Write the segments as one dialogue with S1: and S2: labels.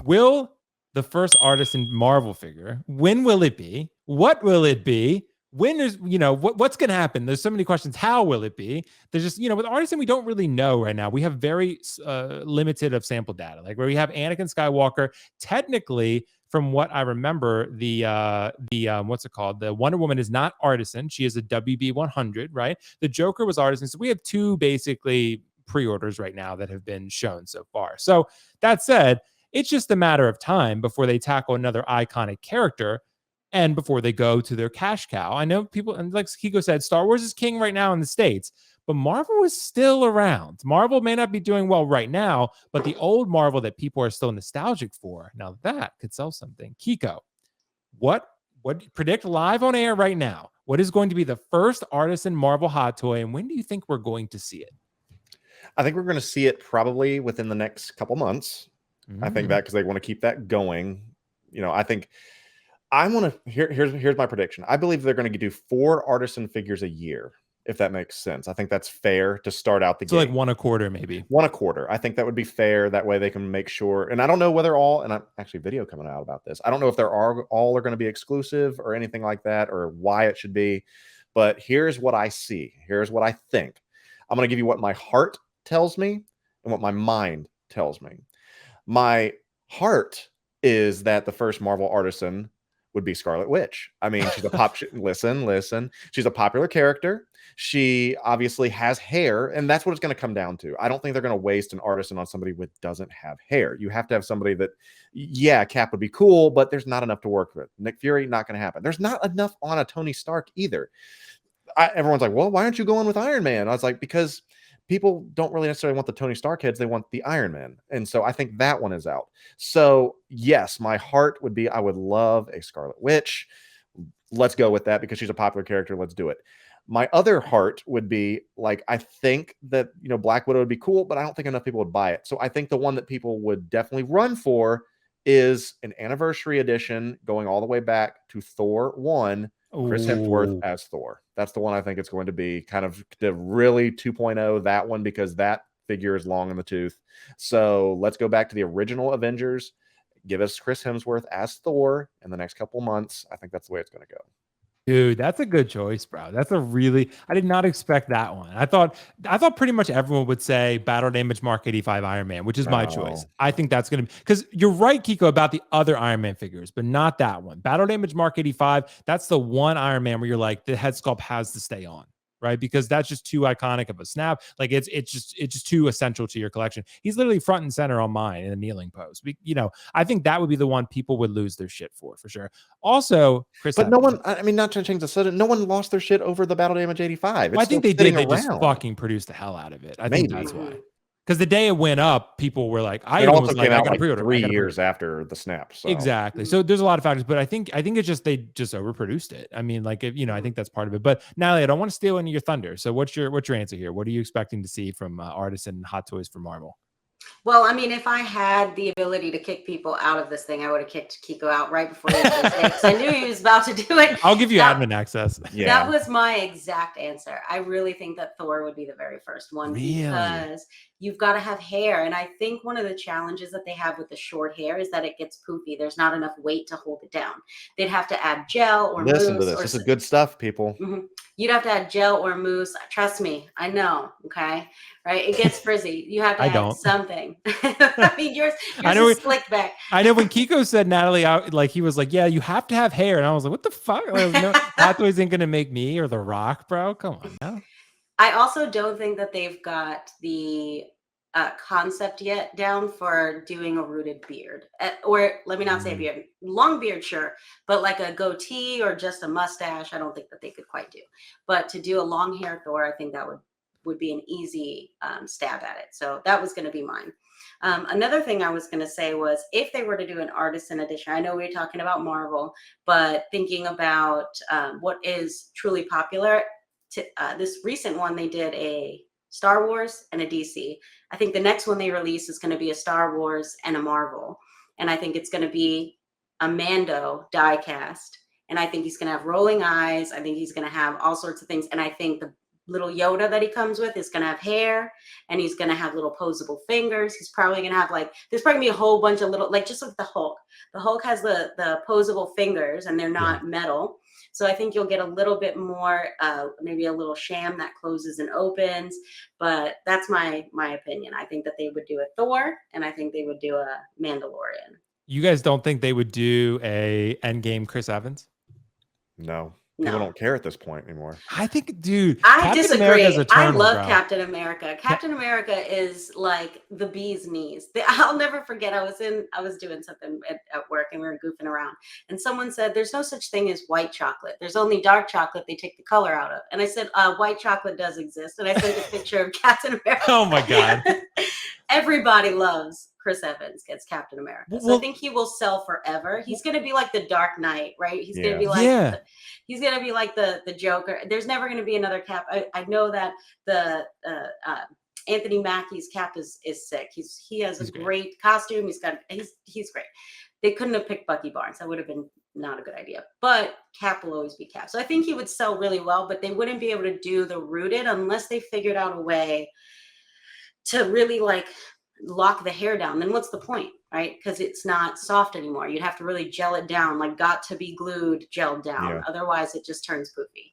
S1: Will the first Artisan Marvel figure, when will it be? What will it be? When is, what's going to happen? There's so many questions. How will it be? There's just, with Artisan, we don't really know right now. We have very limited of sample data, like where we have Anakin Skywalker. Technically, from what I remember, the what's it called? The Wonder Woman is not Artisan. She is a WB 100, right? The Joker was Artisan. So we have two basically pre-orders right now that have been shown so far. So that said, it's just a matter of time before they tackle another iconic character and before they go to their cash cow. I know people, and like Kiko said, Star Wars is king right now in the States, but Marvel is still around. Marvel may not be doing well right now, but the old Marvel that people are still nostalgic for, now that could sell something. Kiko, what predict live on air right now? What is going to be the first Artisan Marvel hot toy, and when do you think we're going to see it?
S2: I think we're going to see it probably within the next couple months. I think that because they want to keep that going. I think I want to. Here's my prediction. I believe they're going to do 4 Artisan figures a year, if that makes sense. I think that's fair to start out the game.
S1: So like 1 a quarter, maybe
S2: 1 a quarter. I think that would be fair. That way they can make sure. And I don't know whether all. And I'm actually video coming out about this. I don't know if all are going to be exclusive or anything like that, or why it should be. But here's what I see. Here's what I think. I'm going to give you what my heart tells me and what my mind tells me. My heart is that the first Marvel Artisan would be Scarlet Witch. I mean, she's a listen. She's a popular character. She obviously has hair, and that's what it's going to come down to. I don't think they're going to waste an Artisan on somebody who doesn't have hair. You have to have somebody that, Cap would be cool, but there's not enough to work with. Nick Fury, not going to happen. There's not enough on a Tony Stark either. Everyone's like, well, why aren't you going with Iron Man? I was like, because people don't really necessarily want the Tony Stark heads. They want the Iron Man. And so I think that one is out. So yes, my heart would be, I would love a Scarlet Witch. Let's go with that because she's a popular character. Let's do it. My other heart would be like, I think that, Black Widow would be cool, but I don't think enough people would buy it. So I think the one that people would definitely run for is an anniversary edition going all the way back to Thor 1, Chris Hemsworth as Thor. That's the one I think it's going to be, kind of the really 2.0, that one, because that figure is long in the tooth. So let's go back to the original Avengers. Give us Chris Hemsworth as Thor in the next couple months. I think that's the way it's going to go.
S1: Dude, that's a good choice, bro. I did not expect that one. I thought pretty much everyone would say Battle Damage Mark 85 Iron Man, which is my choice. I think that's going to be, because you're right, Kiko, about the other Iron Man figures, but not that one. Battle Damage Mark 85, that's the one Iron Man where you're like, the head sculpt has to stay on, right? Because that's just too iconic of a snap. Like it's just too essential to your collection. He's literally front and center on mine in a kneeling pose. I think that would be the one people would lose their shit for sure. Also, Chris,
S2: but no one, I mean, not to change the subject, no one lost their shit over the Battle Damage 85.
S1: I think they did. They just fucking produced the hell out of it. I think that's why. Because the day it went up, people were like,
S2: it also came out like 3 years after the snap. So.
S1: Exactly. So there's a lot of factors, but I think it's just they just overproduced it. I mean, like, I think that's part of it. But Natalie, I don't want to steal any of your thunder. So what's your answer here? What are you expecting to see from Artisan Hot Toys for Marvel?
S3: Well, I mean, if I had the ability to kick people out of this thing, I would have kicked Kiko out right before he did this. I knew he was about to do it.
S1: I'll give you admin access.
S3: Yeah. That was my exact answer. I really think that Thor would be the very first one because you've got to have hair. And I think one of the challenges that they have with the short hair is that it gets poofy. There's not enough weight to hold it down. They'd have to add gel or mousse.
S2: Listen to this. This is good stuff, people.
S3: Mm-hmm. You'd have to add gel or mousse. Trust me. I know. Okay. Right. It gets frizzy. You have to add something. I mean, yours is slicked back.
S1: I know when Kiko said Natalie out, like he was like, yeah, you have to have hair. And I was like, what the fuck? Like, no, Hot Toys ain't going to make me or The Rock, bro. Come on now.
S3: I also don't think that they've got the concept yet down for doing a rooted beard, or let me not say beard, long beard, sure, but like a goatee or just a mustache, I don't think that they could quite do. But to do a long hair Thor, I think that would be an easy stab at it. So that was going to be mine. Another thing I was going to say was if they were to do an Artisan edition, I know we were talking about Marvel, but thinking about what is truly popular, this recent one, they did a Star Wars and a DC. I think the next one they release is going to be a Star Wars and a Marvel. And I think it's going to be a Mando die cast. And I think he's going to have rolling eyes. I think he's going to have all sorts of things. And I think the little Yoda that he comes with is going to have hair, and he's going to have little posable fingers. He's probably going to have there's probably going to be a whole bunch of little, just like the Hulk. The Hulk has the posable fingers, and they're not metal. So I think you'll get a little bit more, maybe a little sham that closes and opens. But that's my opinion. I think that they would do a Thor, and I think they would do a Mandalorian.
S1: You guys don't think they would do a Endgame Chris Evans?
S2: No. People don't care at this point anymore.
S1: I think, dude,
S3: I disagree. I love
S1: bro.
S3: Captain America. Captain America is like the bee's knees. I'll never forget. I was doing something at work, and we were goofing around, and someone said, "There's no such thing as white chocolate. There's only dark chocolate. They take the color out of." And I said, "White chocolate does exist." And I sent a picture of Captain America.
S1: Oh my god!
S3: Everybody loves Chris Evans gets Captain America. So I think he will sell forever. He's going to be like the Dark Knight, right? He's going to be like he's going to be like the Joker. There's never going to be another Cap. I know that the Anthony Mackie's Cap is sick. He has a great costume. He's great. They couldn't have picked Bucky Barnes. That would have been not a good idea. But Cap will always be Cap. So I think he would sell really well, but they wouldn't be able to do the rooted unless they figured out a way to really lock the hair down. Then what's the point, right? Because it's not soft anymore. You'd have to really gel it down, got to be glued, gelled down. Otherwise it just turns poofy.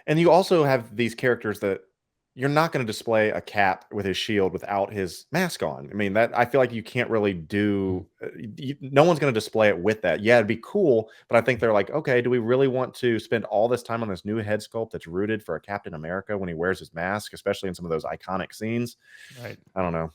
S3: And
S2: you also have these characters that you're not going to display a Cap with his shield without his mask on. I mean, that I feel like you can't really do. No one's going to display it with that. Yeah, it'd be cool, but I think they're like, okay, do we really want to spend all this time on this new head sculpt that's rooted for a Captain America when he wears his mask, especially in some of those iconic scenes?
S1: Right.
S2: I don't know.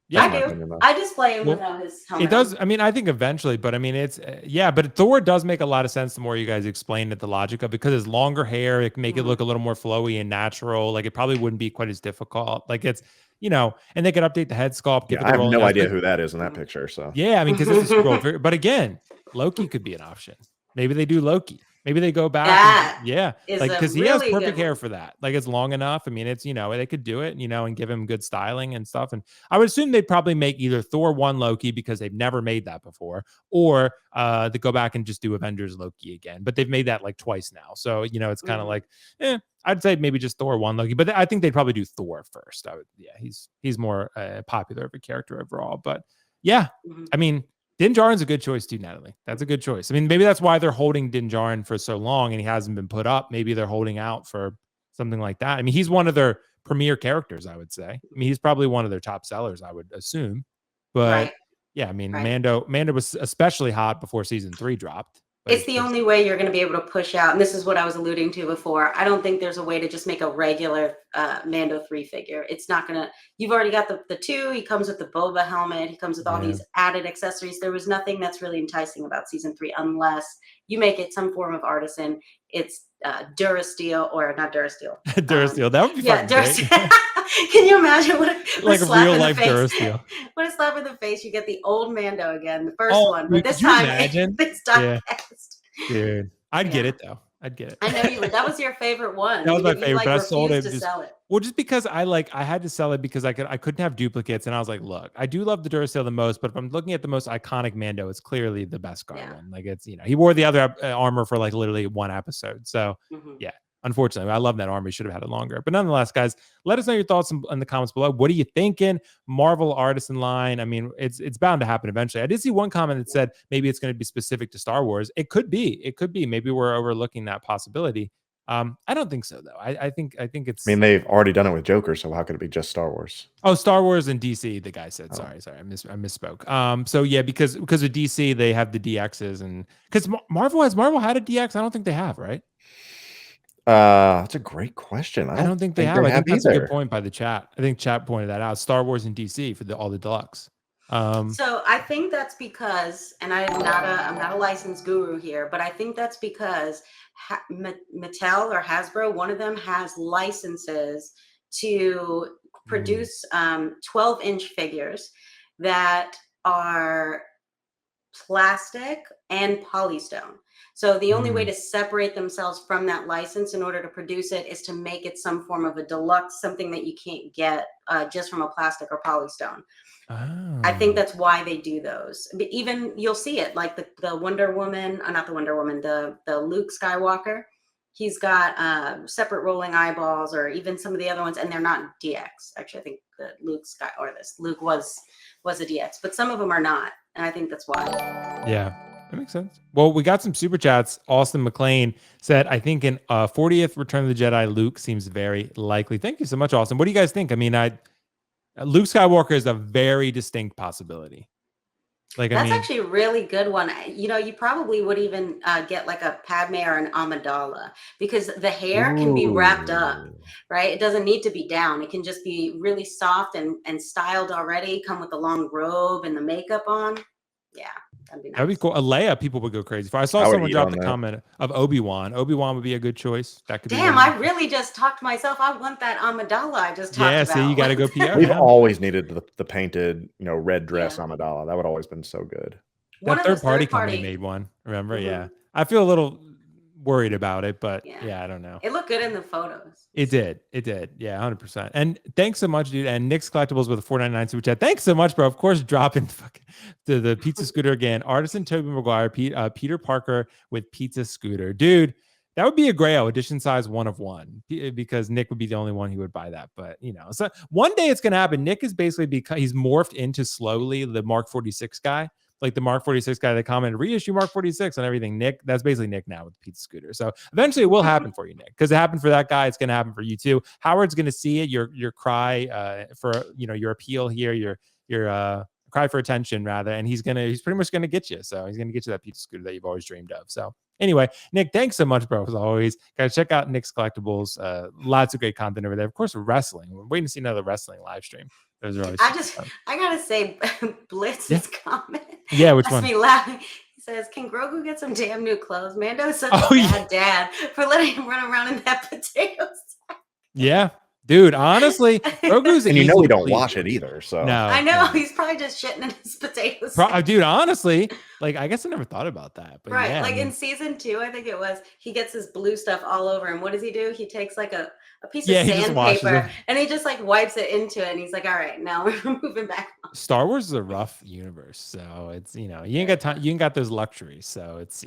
S3: Yeah, I do. I display him without his helmet.
S1: It does. I mean, I think eventually, but I mean, it's but Thor does make a lot of sense the more you guys explain it, the logic of it, because his longer hair, it can make it look a little more flowy and natural. It probably wouldn't be quite as difficult. It's, and they could update the head sculpt.
S2: I have no idea who that is in that picture. So
S1: yeah, I mean, because it's a scroll. But again, Loki could be an option. Maybe they do Loki. Maybe they go back. Because he has perfect hair for that. It's long enough. I mean, it's, they could do it, and give him good styling and stuff. And I would assume they'd probably make either Thor 1 Loki, because they've never made that before, or they go back and just do Avengers Loki again. But they've made that twice now. So, it's kind of I'd say maybe just Thor 1 Loki. But I think they'd probably do Thor first. He's more popular of a character overall. But I mean, Din Djarin's a good choice too, Natalie. That's a good choice. I mean, maybe that's why they're holding Din Djarin for so long and he hasn't been put up. Maybe they're holding out for something like that. I mean, he's one of their premier characters, I would say. I mean, he's probably one of their top sellers, I would assume. But I mean, Mando was especially hot before season 3 dropped.
S3: It's the only way you're going to be able to push out. And this is what I was alluding to before. I don't think there's a way to just make a regular Mando 3 figure. It's not going to, you've already got the 2. He comes with the Boba helmet. He comes with all these added accessories. There was nothing that's really enticing about season 3 unless you make it some form of artisan. It's Durasteel, or not Durasteel.
S1: Durasteel. That would be fun.
S3: Durasteel. Can you imagine what a
S1: real life Durasteel?
S3: What a slap in the face. You get the old Mando again, the first one. But this time, it's diecast.
S1: Dude, I'd get it though. I'd get it.
S3: I know you would. That was your favorite one.
S1: That was my favorite, but I sold it.
S3: Sell it.
S1: Well, just because I had to sell it because I couldn't have duplicates, and I was like, look, I do love the Duracell the most, but if I'm looking at the most iconic Mando, it's clearly the best one. It's he wore the other armor for literally 1 episode. So unfortunately, I love that armor. He should have had it longer. But nonetheless, guys, let us know your thoughts in the comments below. What are you thinking? Marvel Artisan line. I mean, it's bound to happen eventually. I did see one comment that said maybe it's going to be specific to Star Wars. It could be. It could be. Maybe we're overlooking that possibility. I don't think so, though. I think it's.
S2: I mean, they've already done it with Joker, so how could it be just Star Wars?
S1: Oh, Star Wars and DC. The guy said, "Sorry, I misspoke." So yeah, because of DC, they have the DXs, and because Marvel had a DX. I don't think they have, right?
S2: That's a great question.
S1: I don't think they have. I think that's a good point by the chat. I think chat pointed that out. Star Wars and DC for all the deluxe.
S3: So I think that's because, and I'm not a licensed guru here, but I think that's because Mattel or Hasbro, one of them has licenses to produce 12-inch figures that are plastic and polystone. So the only way to separate themselves from that license in order to produce it is to make it some form of a deluxe, something that you can't get just from a plastic or polystone. I think that's why they do those. But even you'll see it like the Wonder Woman, not the Wonder Woman, the Luke Skywalker. He's got separate rolling eyeballs, or even some of the other ones, and they're not DX. Actually, I think that Luke was a DX, but some of them are not, and I think that's why.
S1: Yeah, that makes sense. Well, we got some super chats. Austin McLean said, I think in 40th Return of the Jedi, Luke seems very likely. Thank you so much, Austin. What do you guys think? I mean, Luke Skywalker is a very distinct possibility.
S3: That's actually a really good one. You probably would even get like a Padme or an Amidala, because the hair can be wrapped up, right? It doesn't need to be down. It can just be really soft and styled already, come with the long robe and the makeup on. Yeah, that'd be nice.
S1: That'd be cool. A Leia, people would go crazy for. I saw someone drop the comment of Obi-Wan. Obi-Wan would be a good choice. That could be.
S3: Damn, I really just talked myself. I want that Amidala I just talked about.
S1: Yeah, see, you got to go PR.
S2: We've always needed the painted, red dress Amidala. That would always been so good.
S1: That third-party company made one. Remember? Mm-hmm. Yeah. I feel a little worried about it, but I don't know.
S3: It looked good in the photos.
S1: It did. Yeah, 100%. And thanks so much, dude. And Nick's Collectibles with a $4.99 super chat. Thanks so much, bro. Of course, dropping the pizza scooter again. Artisan Tobey Maguire, Peter Parker with pizza scooter. Dude, that would be a Grail edition size 1 of 1, because Nick would be the only one who would buy that. But, so one day it's going to happen. Nick is basically, because he's morphed into slowly the Mark 46 guy. Like the Mark 46 guy that commented, reissue Mark 46 and everything. Nick, that's basically Nick now with the pizza scooter. So eventually it will happen for you, Nick, because it happened for that guy. It's going to happen for you too. Howard's going to see it. Your cry for, your appeal here, your cry for attention rather. And he's pretty much going to get you. So he's going to get you that pizza scooter that you've always dreamed of. So anyway, Nick, thanks so much, bro. As always, guys, check out Nick's Collectibles. Lots of great content over there. Of course, wrestling. We're waiting to see another wrestling live stream. Those are always
S3: I gotta say, Blitz's comment.
S1: Yeah, which one?
S3: Me laughing. He says, "Can Grogu get some damn new clothes? Mando is such a bad dad for letting him run around in that potato sack."
S1: Yeah, dude. Honestly, Grogu's
S2: and we don't wash it either. So
S1: no,
S3: I know he's probably just shitting in his potato sack.
S1: Dude, honestly, I guess I never thought about that. But
S3: right, in season 2, I think it was, he gets his blue stuff all over, and what does he do? He takes like a piece of sandpaper and he just wipes it into it, and he's like, all right, now we're moving back on.
S1: Star Wars is a rough universe, so it's you ain't got time, you ain't got those luxuries, so it's